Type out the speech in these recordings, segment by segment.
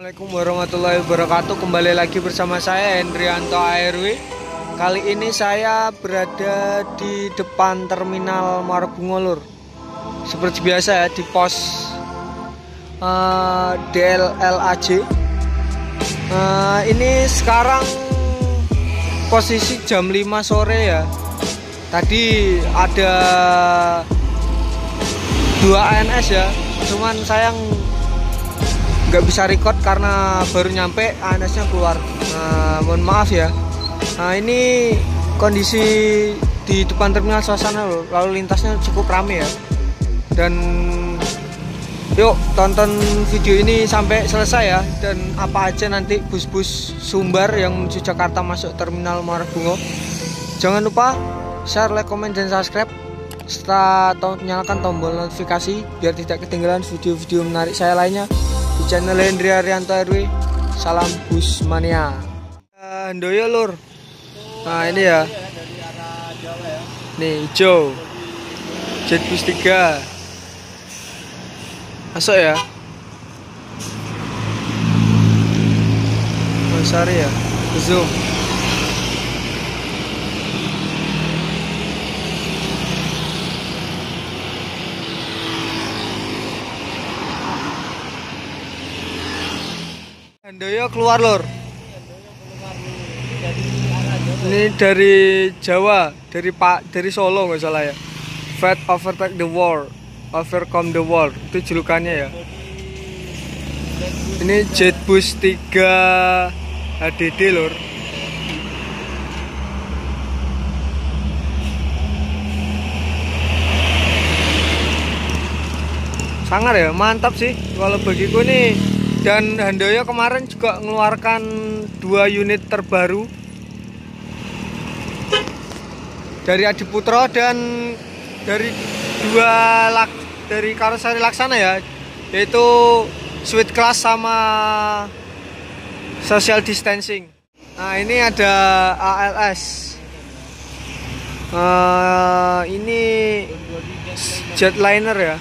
Assalamualaikum warahmatullahi wabarakatuh. Kembali lagi bersama saya Hendrianto ARW. Kali ini saya berada di depan terminal Muara Bungo, Lur. Seperti biasa ya, di pos DLLAJ. Ini sekarang posisi jam 5 sore ya. Tadi ada 2 ANS ya, cuman sayang nggak bisa record karena baru nyampe, ANS-nya keluar. Mohon maaf ya. Ini kondisi di depan terminal, suasana lalu lintasnya cukup rame ya. Dan yuk tonton video ini sampai selesai ya. Dan apa aja nanti bus-bus Sumbar yang menuju Jakarta masuk terminal Muara Bungo. Jangan lupa share, like, komen, dan subscribe serta nyalakan tombol notifikasi biar tidak ketinggalan video-video menarik saya lainnya di channel Hendrianto RW. Salam bus mania. Handoyo, Lur. Nah ini ya, nih hijau jet bus 3 masuk ya, Masari ya, zoom. Handoyo keluar, Lur. Ini dari Jawa, dari Solo nggak salah ya. Fight overtake the world, overcome the world, itu julukannya ya. Ini jet bus 3 HDD, Lur. Sangar ya, mantap sih kalau bagiku nih. Dan Handoyo kemarin juga mengeluarkan 2 unit terbaru dari Adiputro dan dari dari Karoseri Laksana ya, yaitu Sweet Class sama Social Distancing. Nah ini ada ALS, ini Jetliner ya,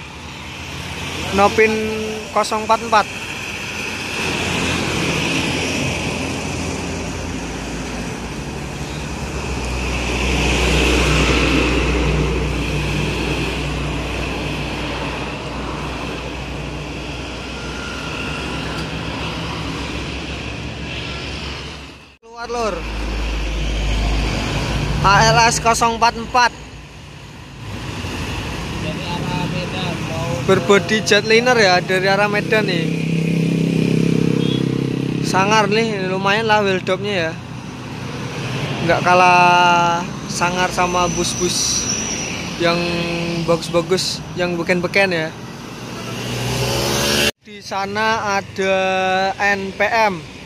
Nopin 044. Lur, ALS 044 dari arah Medan, berbodi jetliner ya, dari arah Medan nih. Sangar nih, lumayan lah wheeldopnya ya, nggak kalah sangar sama bus-bus yang bagus-bagus, yang beken-beken ya. Di sana ada NPM.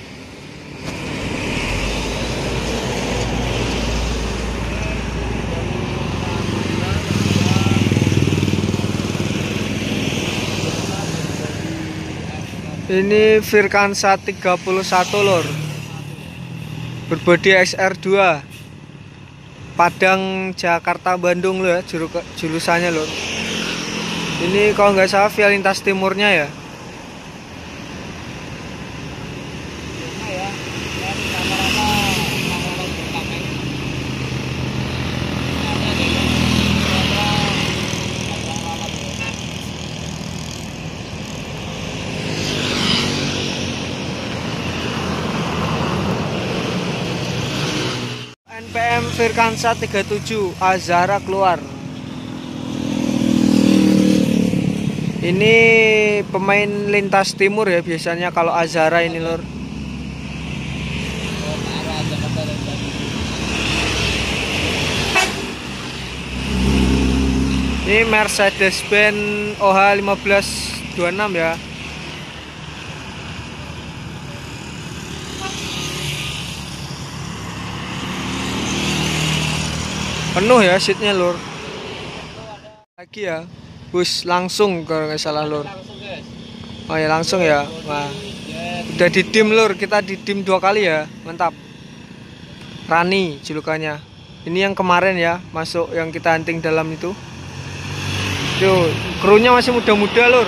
Ini Virkansa 31, Lur, berbodi XR2, Padang Jakarta Bandung loh ya, jurusannya, Lur. Ini kalau nggak salah via lintas timurnya ya. NPM Virkansa 37 Azara keluar. Ini pemain lintas timur ya biasanya kalau Azara ini, Lur. Ini Mercedes-Benz OH 1526 ya. Penuh ya seatnya, Lur. Lagi ya, bus langsung kalau nggak salah, Lur. Oh ya langsung ya. Wah, udah didim, Lur. Kita didim 2 kali ya, mantap. Rani julukannya. Ini yang kemarin ya, masuk yang kita hunting dalam itu. Tuh, krunya masih muda-muda, Lur.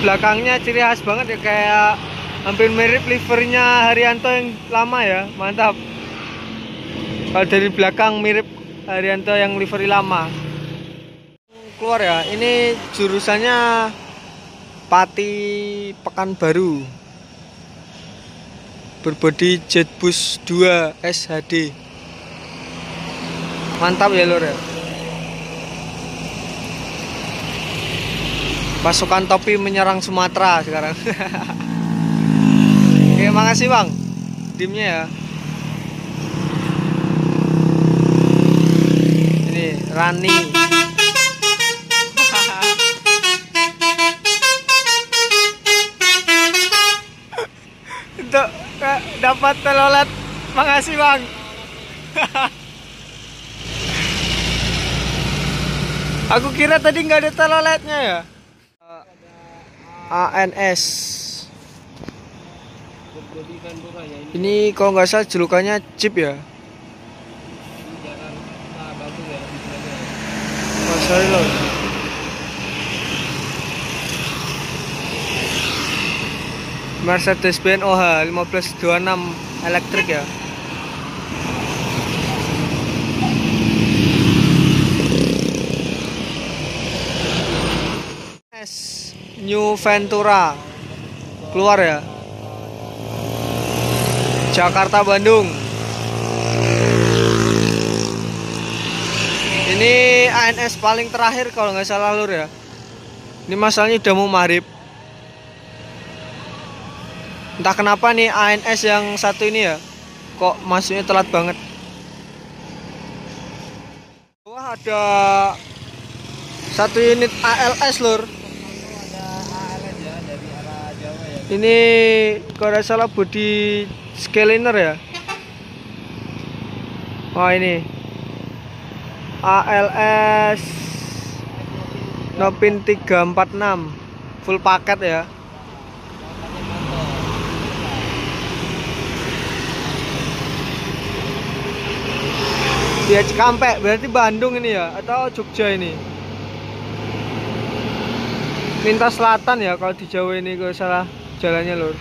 belakangnya ciri khas banget ya, kayak hampir mirip livernya Haryanto yang lama ya. Mantap. Kalau dari belakang mirip Haryanto yang livery lama. Keluar ya, ini jurusannya Pati Pekanbaru, berbodi Jetbus 2 SHD. Mantap ya lur ya. Pasukan topi menyerang Sumatera sekarang. Oke, makasih bang dimnya ya. Ini Rani. Untuk dapat telolet, makasih bang. Aku kira tadi nggak ada teloletnya ya. ANS. Ini kalau nggak salah julukannya Jeep ya. Oh, sorry loh. Mercedes-Benz OH 1526 elektrik ya. New Ventura keluar ya. Jakarta Bandung. Ini ANS paling terakhir kalau nggak salah lur ya. Ini masalahnya udah mau maghrib. Entah kenapa nih ANS yang satu ini ya, kok masuknya telat banget. Wah, ada satu unit ALS lur. Ini kalau tidak salah body scaler ya. Oh ini ALS Nopin 346 full paket ya. Dia Cikampek berarti Bandung ini ya, atau Jogja ini. Lintas selatan ya kalau di Jawa ini kalau salah jalannya lur.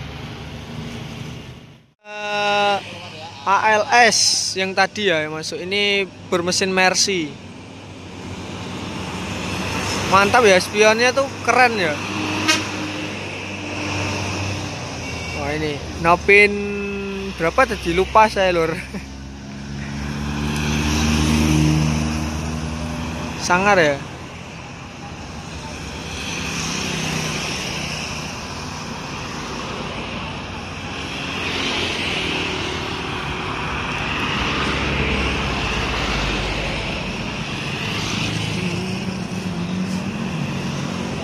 ALS yang tadi ya yang masuk ini bermesin Mercy. Mantap ya, spionnya tuh keren ya. Wah ini Nopin berapa tadi lupa saya lur. Sangar ya.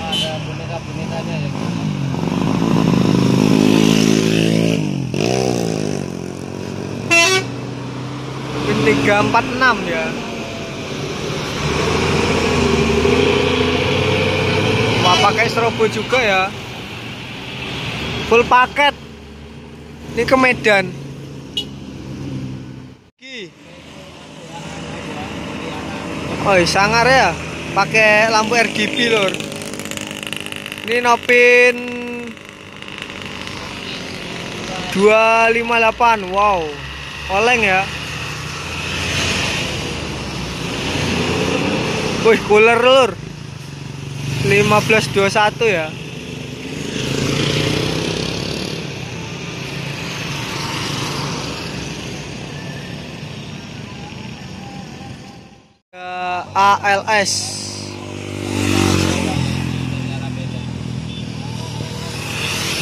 Ada boneka-bonekanya ya. Pin 346 ya. Wah, pakai strobo juga ya. Full paket. Ini ke Medan. Oh, sangar ya. Pakai lampu RGB lur. Ini Nopin 258. Wow. Oleng ya. Wih, cooler lur. 1521 ya. ALS.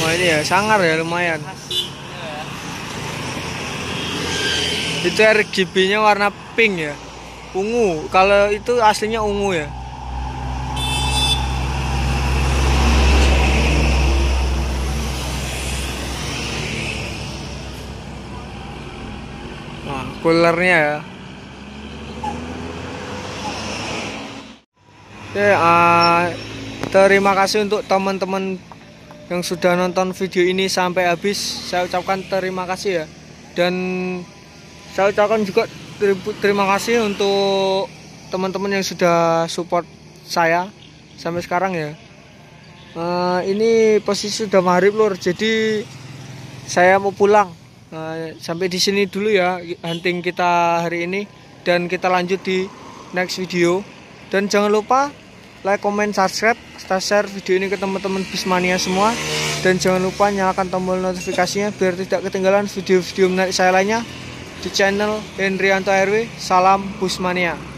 Wah ini ya sangar ya, lumayan. Itu RGB-nya warna pink ya, ungu. Kalau itu aslinya ungu ya. Nah, coolernya ya. Oke, terima kasih untuk teman-teman yang sudah nonton video ini sampai habis. Saya ucapkan terima kasih ya. Dan saya ucapkan juga terima kasih untuk teman-teman yang sudah support saya sampai sekarang ya. Ini posisi sudah maghrib lur, jadi saya mau pulang. Sampai di sini dulu ya hunting kita hari ini, dan kita lanjut di next video. Dan jangan lupa like, comment, subscribe, serta share video ini ke teman-teman Busmania semua. Dan jangan lupa nyalakan tombol notifikasinya biar tidak ketinggalan video-video menarik saya lainnya di channel Hendrianto RW. Salam Busmania.